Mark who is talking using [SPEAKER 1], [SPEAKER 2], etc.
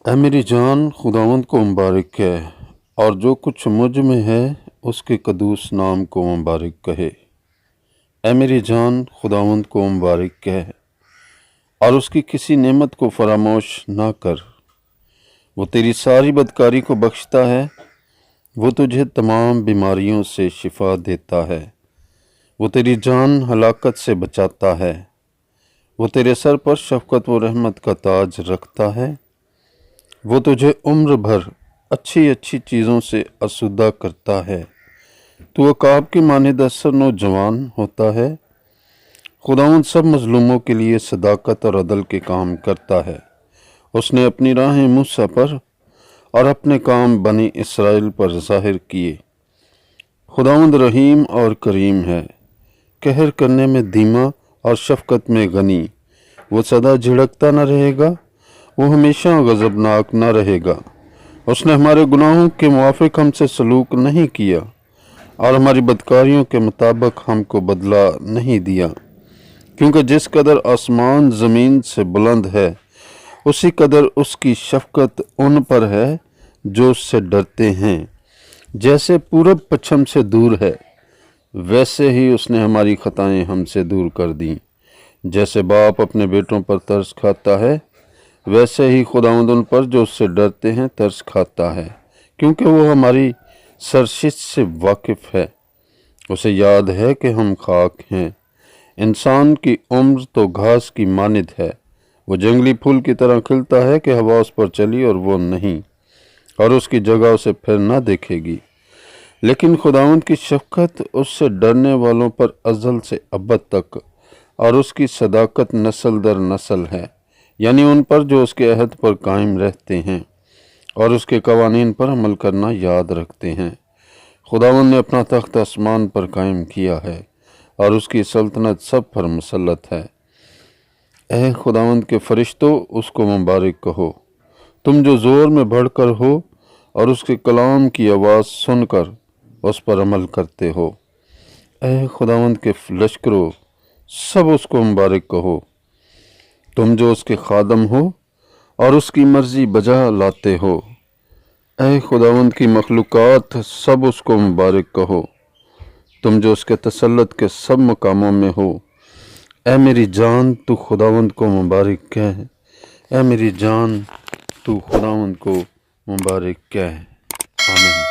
[SPEAKER 1] اے میری جان خداوند کو مبارک کہے، اور جو کچھ مجھ میں ہے اس کے قدوس نام کو مبارک کہے۔ اے میری جان خداوند کو مبارک کہے اور اس کی کسی نعمت کو فراموش نہ کر۔ وہ تیری ساری بدکاری کو بخشتا ہے، وہ تجھے تمام بیماریوں سے شفا دیتا ہے، وہ تیری جان ہلاکت سے بچاتا ہے، وہ تیرے سر پر شفقت و رحمت کا تاج رکھتا ہے، وہ تجھے عمر بھر اچھی اچھی چیزوں سے آسودہ کرتا ہے، تو عقاب کی مانند اثر نوجوان ہوتا ہے۔ خداوند سب مظلوموں کے لیے صداقت اور عدل کے کام کرتا ہے۔ اس نے اپنی راہیں موسیٰ پر اور اپنے کام بنی اسرائیل پر ظاہر کیے۔ خداوند رحیم اور کریم ہے، قہر کرنے میں دھیما اور شفقت میں غنی۔ وہ سدا جھڑکتا نہ رہے گا، وہ ہمیشہ غضبناک نہ رہے گا۔ اس نے ہمارے گناہوں کے موافق ہم سے سلوک نہیں کیا اور ہماری بدکاریوں کے مطابق ہم کو بدلہ نہیں دیا، کیونکہ جس قدر آسمان زمین سے بلند ہے اسی قدر اس کی شفقت ان پر ہے جو اس سے ڈرتے ہیں۔ جیسے پورب پچھم سے دور ہے، ویسے ہی اس نے ہماری خطائیں ہم سے دور کر دیں۔ جیسے باپ اپنے بیٹوں پر ترس کھاتا ہے، ویسے ہی خداوند ان پر جو اس سے ڈرتے ہیں ترس کھاتا ہے، کیونکہ وہ ہماری سرشت سے واقف ہے۔ اسے یاد ہے کہ ہم خاک ہیں۔ انسان کی عمر تو گھاس کی مانند ہے، وہ جنگلی پھول کی طرح کھلتا ہے کہ ہوا اس پر چلی اور وہ نہیں، اور اس کی جگہ اسے پھر نہ دیکھے گی۔ لیکن خداوند کی شفقت اس سے ڈرنے والوں پر ازل سے ابد تک، اور اس کی صداقت نسل در نسل ہے، یعنی ان پر جو اس کے عہد پر قائم رہتے ہیں اور اس کے قوانین پر عمل کرنا یاد رکھتے ہیں۔ خداوند نے اپنا تخت آسمان پر قائم کیا ہے اور اس کی سلطنت سب پر مسلط ہے۔ اے خداوند کے فرشتوں اس کو مبارک کہو، تم جو زور میں بڑھ کر ہو اور اس کے کلام کی آواز سن کر اس پر عمل کرتے ہو۔ اے خداوند کے لشکروں سب اس کو مبارک کہو، تم جو اس کے خادم ہو اور اس کی مرضی بجا لاتے ہو۔ اے خداوند کی مخلوقات سب اس کو مبارک کہو، تم جو اس کے تسلط کے سب مقاموں میں ہو۔ اے میری جان تو خداوند کو مبارک کہہ، اے میری جان تو خداوند کو مبارک کہہ۔ آمین۔